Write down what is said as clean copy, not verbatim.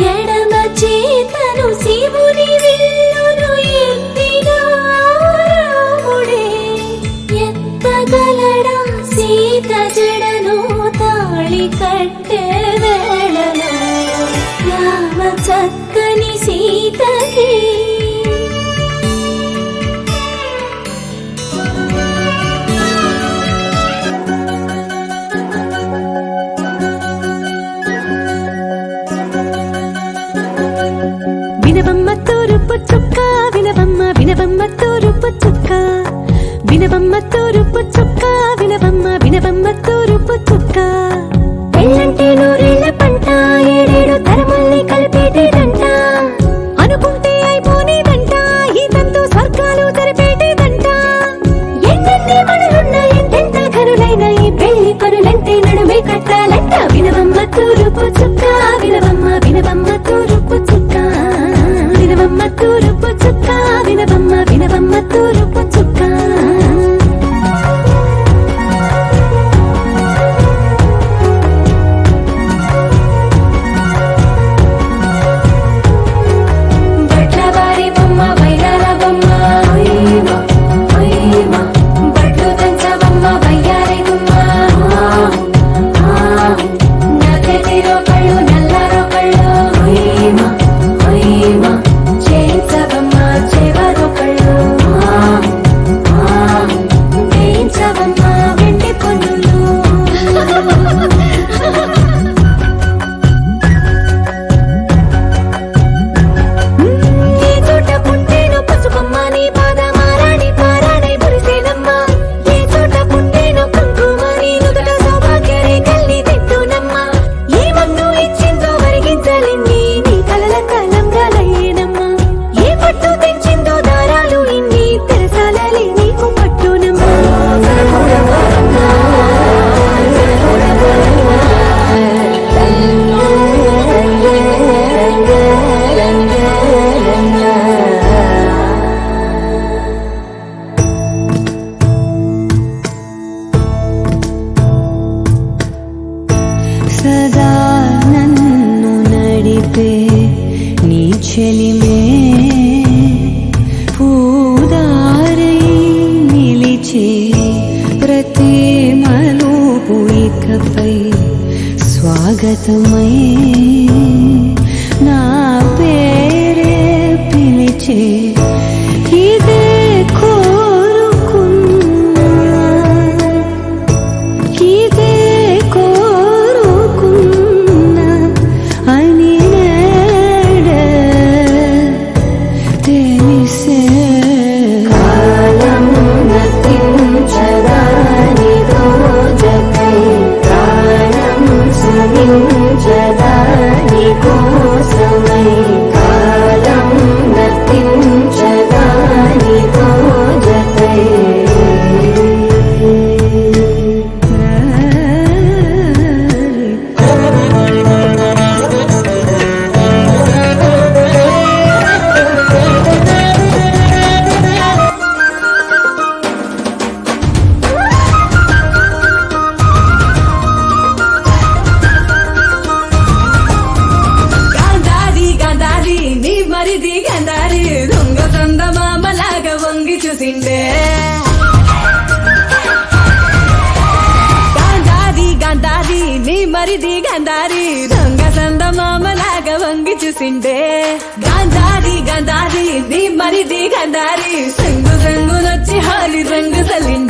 ఎడమ చేతను శివుని విల్లును ఎత్తిన రాముడే ఎత్తగలడా సీత జడను తాళి కట్టే వేళలో రామ చక్కని సీతకి వినవమ్మ తూరుపు చుక్క వినవమ్మ వినవమ్మ తూరుపు చుక్క వినవమ్మ తూరుపు చుక్క వినవమ్మ వినవమ్మ తూరుపు చుక్క పెళ్ళంటే నూరేళ్ల పంట ఏడేడు తరముల్ని కలిపేటేదంట అనుకుంటే అయిపోనేదంట ఈ తంతు స్వర్గాలు జరిపేటేదంట ఎన్నెన్ని మనులున్న ఎంతెంత ఘనులైన ఈ పెళ్లి పనులంటే నడుమే కట్టాలంట వినవమ్మ తూరుపు చుక్క వినవమ్మ వినవమ్మ తూరుపు చుక్క వినవమ్మ తూరుపు చుక్క వినవమ్మ వినవమ్మ తూరుపు చుక్క బట్లవారి బొమ్మ వైరాల బొమ్మ బట్లు దంచవమ్మ వయ్యారి గుమ్మ నల్లెదిరో కళ్ళు నల్లారో కళ్ళు చేయించవమ్మ చెవరో కళ్ళు వేయించవమ్మ వెండి పొన్నులు ఏ చోట పుట్టేను పసుపమ్మ నీ పాదమారాణి పారాణై మురిసేనమ్మ ఏ చోట పుట్టేను కుంకుమ నీ నుదుట సౌభాగ్య రేఖల్ని తిట్టునమ్మ ఏ మందు ఇచ్చిందో వరిగించలిన్ని నీ కలల కాలంగా లయ్యేనమ్మ ఏ పట్టు తెచ్చిందో దారాలు ఇన్ని తెరసాలలే నీకు పట్టునమ్మ సదా నన్ను నడిపే నీ చెలిమే పూదారై నిలిచే ప్రతి మలుపు ఇకపై స్వాగతమై నా పేరే పిలిచే ఇదే కోరుకున్నా ఇదే కోరుకున్నా అని నేడే తెలిసే కాలం నతించదాని రోజకై ప్రాణం సుమించదాని కోసమై కాలం నతించదాని రోజకై గాంధారి గాంధారి నీ మరిది గాంధారి దొంగ చందమామలాగా వంగి చూసిండే గాంధారి గాంధారి నీ మరిది గాంధారి దొంగ చందమామలాగా వంగి చూసిండే గాంధారి గాంధారి నీ మరిది గాంధారి సంగు సంగునొచ్చి హాలి రంగు సలిండే